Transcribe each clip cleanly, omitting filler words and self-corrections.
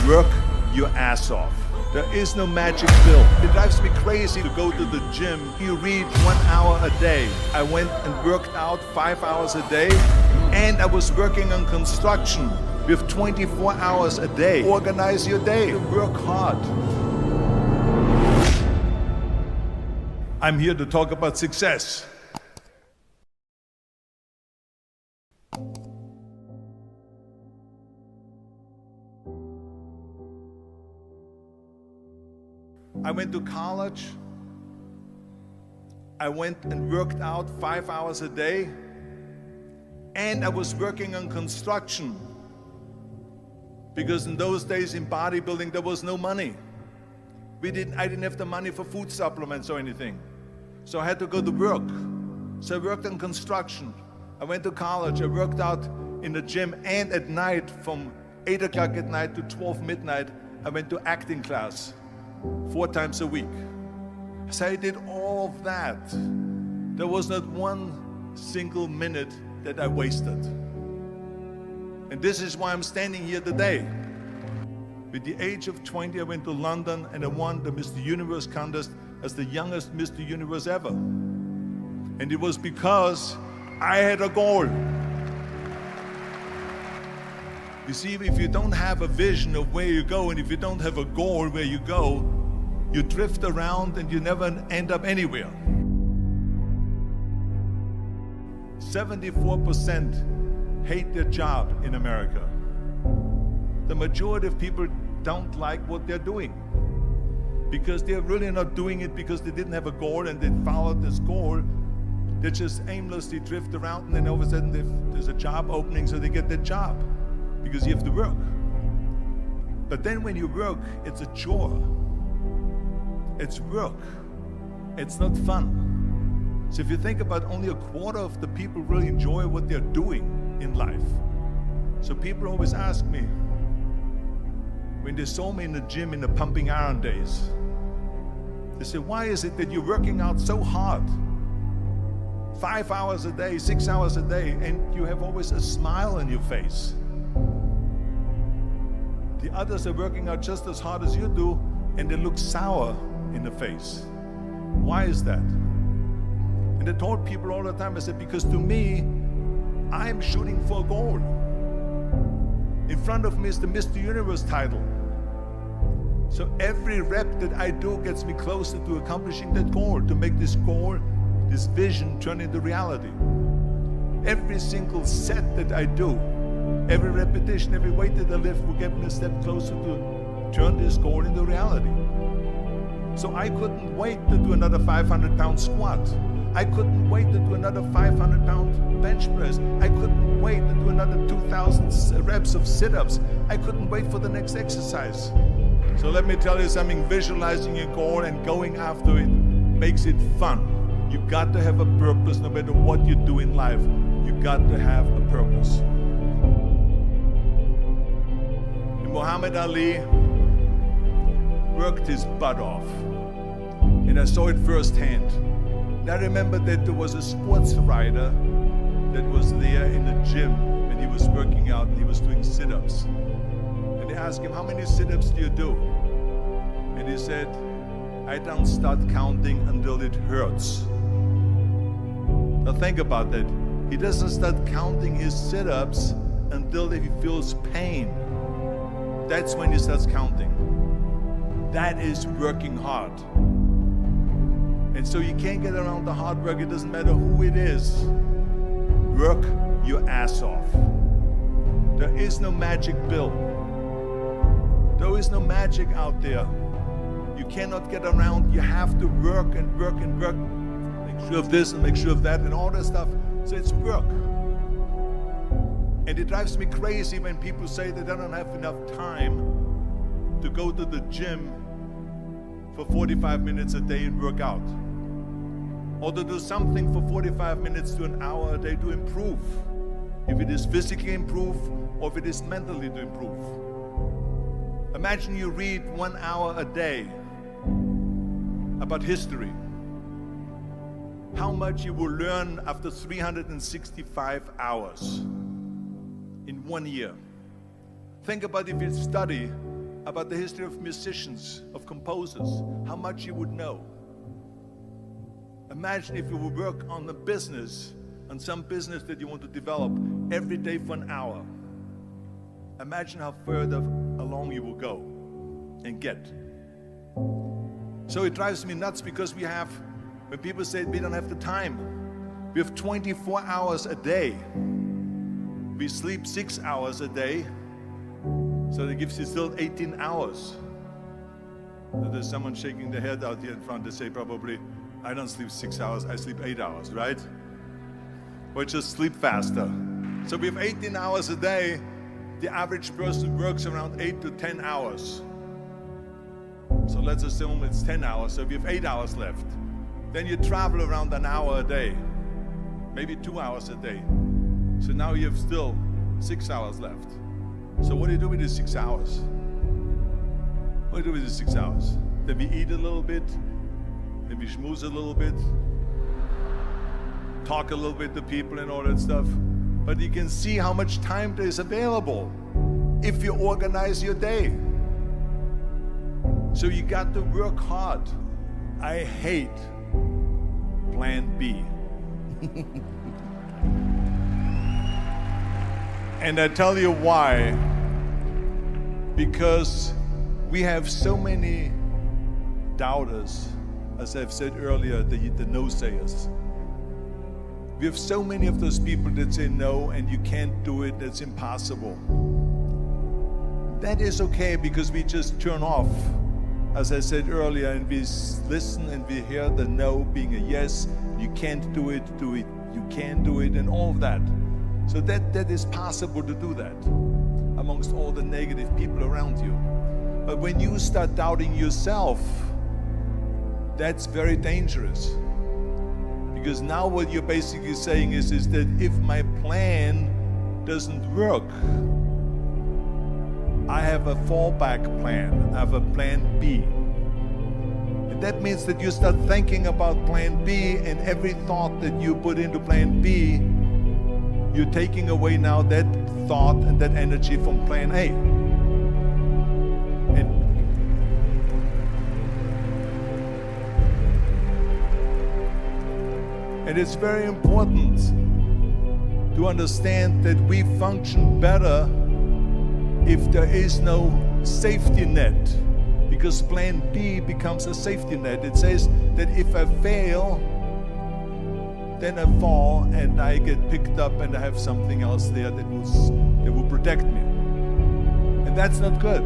Work your ass off. There is no magic pill. It drives me crazy to go to the gym. You read 1 hour a day. I went and worked out 5 hours a day, and I was working on construction with 24 hours a day. Organize your day. Work hard. I'm here to talk about success. I went to college. I went and worked out 5 hours a day, and I was working on construction. Because in those days in bodybuilding, there was no money. I didn't have the money for food supplements or anything. So I had to go to work. So I worked on construction. I went to college. I worked out in the gym, and at night, from 8 o'clock at night to 12 midnight, I went to acting class 4 times a week. So I did all of that. There was not one single minute that I wasted. And this is why I'm standing here today. With the age of 20, I went to London and I won the Mr. Universe contest as the youngest Mr. Universe ever. And it was because I had a goal. You see, if you don't have a vision of where you go, and if you don't have a goal where you go, you drift around and you never end up anywhere. 74% hate their job in America. The majority of people don't like what they're doing because they're really not doing it because they didn't have a goal and they followed this goal. They just aimlessly drift around, and then all of a sudden there's a job opening, so they get that job because you have to work. But then when you work, it's a chore. It's work. It's not fun. So if you think about, only a quarter of the people really enjoy what they're doing in life. So people always ask me, when they saw me in the gym in the pumping iron days, they say, why is it that you're working out so hard? 5 hours a day, 6 hours a day, and you have always a smile on your face. The others are working out just as hard as you do, and they look sour in the face. Why is that? And I told people all the time, I said, because to me, I'm shooting for a goal. In front of me is the Mr. Universe title. So every rep that I do gets me closer to accomplishing that goal, to make this goal, this vision turn into reality. Every single set that I do, every repetition, every weight that I lift will get me a step closer to turn this goal into reality. So I couldn't wait to do another 500-pound squat. I couldn't wait to do another 500-pound bench press. I couldn't wait to do another 2,000 reps of sit-ups. I couldn't wait for the next exercise. So let me tell you something, visualizing your goal and going after it makes it fun. You got to have a purpose no matter what you do in life. You got to have a purpose. And Muhammad Ali worked his butt off. And I saw it firsthand. And I remember that there was a sports writer that was there in the gym when he was working out and he was doing sit-ups. And they asked him, how many sit-ups do you do? And he said, I don't start counting until it hurts. Now think about that. He doesn't start counting his sit-ups until he feels pain. That's when he starts counting. That is working hard. And so you can't get around the hard work. It doesn't matter who it is. Work your ass off. There is no magic pill. There is no magic out there. You cannot get around. You have to work and work and work. Make sure of this and make sure of that and all that stuff. So it's work. And it drives me crazy when people say that they don't have enough time to go to the gym for 45 minutes a day and work out. Or to do something for 45 minutes to an hour a day to improve. If it is physically improve or if it is mentally to improve. Imagine you read 1 hour a day about history. How much you will learn after 365 hours in 1 year. Think about if you study about the history of musicians, of composers, how much you would know. Imagine if you would work on a business, on some business that you want to develop every day for an hour. Imagine how further along you will go and get. So it drives me nuts because when people say we don't have the time, we have 24 hours a day. We sleep 6 hours a day, so that gives you still 18 hours. So there's someone shaking their head out here in front to say probably, I don't sleep 6 hours, I sleep 8 hours, right? Or just sleep faster. So we have 18 hours a day. The average person works around 8 to 10 hours. So let's assume it's 10 hours, so we have 8 hours left. Then you travel around an hour a day, maybe 2 hours a day. So now you have still 6 hours left. So what do you do with these 6 hours? What do you do with these 6 hours? Then we eat a little bit, then we schmooze a little bit, talk a little bit to people and all that stuff. But you can see how much time there is available if you organize your day. So you got to work hard. I hate plan B. And I tell you why. Because we have so many doubters, as I've said earlier, the no-sayers. We have so many of those people that say no and you can't do it, that's impossible. That is okay because we just turn off, as I said earlier, and we listen and we hear the no being a yes. You can't do it, you can do it, and all of that. So that is possible to do that amongst all the negative people around you. But when you start doubting yourself, that's very dangerous. Because now what you're basically saying is that if my plan doesn't work, I have a fallback plan, I have a plan B. And that means that you start thinking about plan B, and every thought that you put into plan B, you're taking away now that thought and that energy from plan A. And it's very important to understand that we function better if there is no safety net, because plan B becomes a safety net. It says that if I fail, then I fall and I get picked up and I have something else there that will protect me. And that's not good,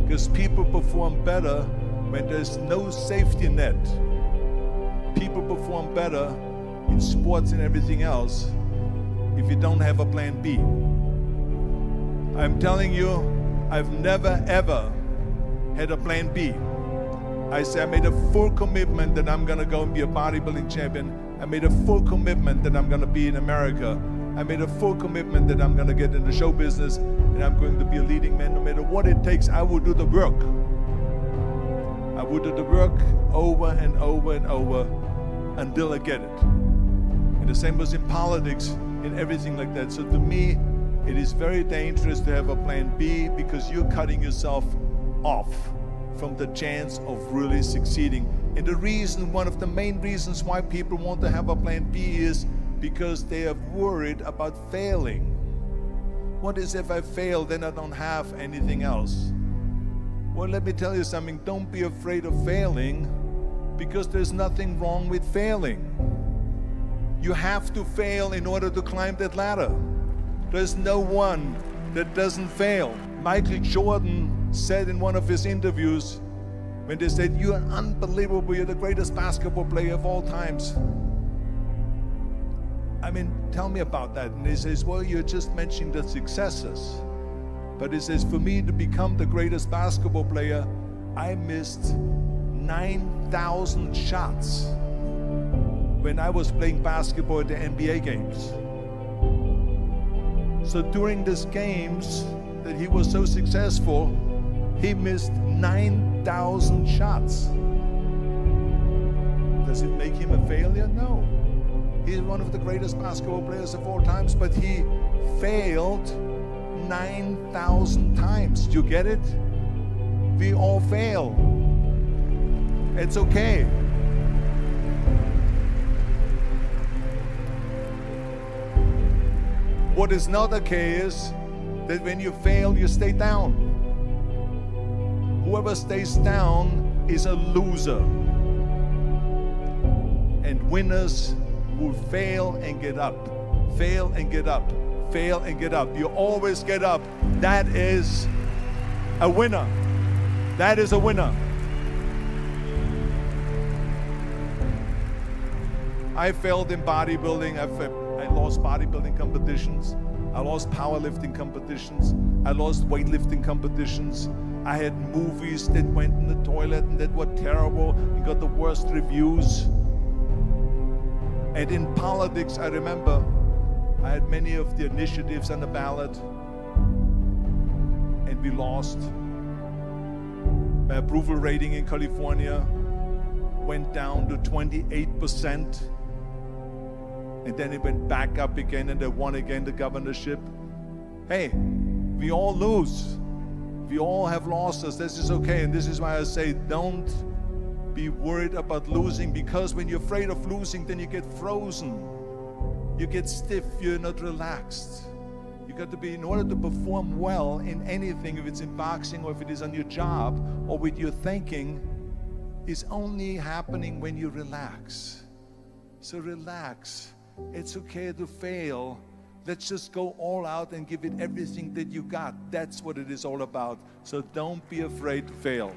because people perform better when there's no safety net. People perform better in sports and everything else if you don't have a plan B. I'm telling you, I've never ever had a plan B. I made a full commitment that I'm gonna go and be a bodybuilding champion. I made a full commitment that I'm gonna be in America. I made a full commitment that I'm gonna get in the show business and I'm going to be a leading man. No matter what it takes, I will do the work. I will do the work over and over and over until I get it. And the same was in politics and everything like that. So to me, it is very dangerous to have a plan B, because you're cutting yourself off from the chance of really succeeding. And the reason, one of the main reasons why people want to have a plan B is because they are worried about failing. What is if I fail, then I don't have anything else? Well, let me tell you something, don't be afraid of failing, because there's nothing wrong with failing. You have to fail in order to climb that ladder. There's no one that doesn't fail. Michael Jordan said in one of his interviews, when they said, "You're unbelievable, you're the greatest basketball player of all times." I mean, tell me about that. And he says, well, you're just mentioning the successes. But he says, for me to become the greatest basketball player, I missed 9,000 shots when I was playing basketball at the NBA games. So during these games that he was so successful, he missed 9,000 shots. Does it make him a failure? No. He's one of the greatest basketball players of all times, but he failed 9,000 times. Do you get it? We all fail. It's okay. What is not okay is that when you fail, you stay down. Whoever stays down is a loser. And winners will fail and get up, fail and get up, fail and get up. You always get up. That is a winner. That is a winner. I failed in bodybuilding. I lost bodybuilding competitions. I lost powerlifting competitions. I lost weightlifting competitions. I had movies that went in the toilet and that were terrible and got the worst reviews. And in politics, I remember I had many of the initiatives on the ballot, and we lost. My approval rating in California went down to 28%, and then it went back up again, and I won again the governorship. Hey, we all lose. We all have losses. This is okay, and this is why I say don't be worried about losing, because when you're afraid of losing, then you get frozen. You get stiff, you're not relaxed. You got to be, in order to perform well in anything, if it's in boxing or if it is on your job or with your thinking, is only happening when you relax. So relax. It's okay to fail. Let's just go all out and give it everything that you got. That's what it is all about. So don't be afraid to fail.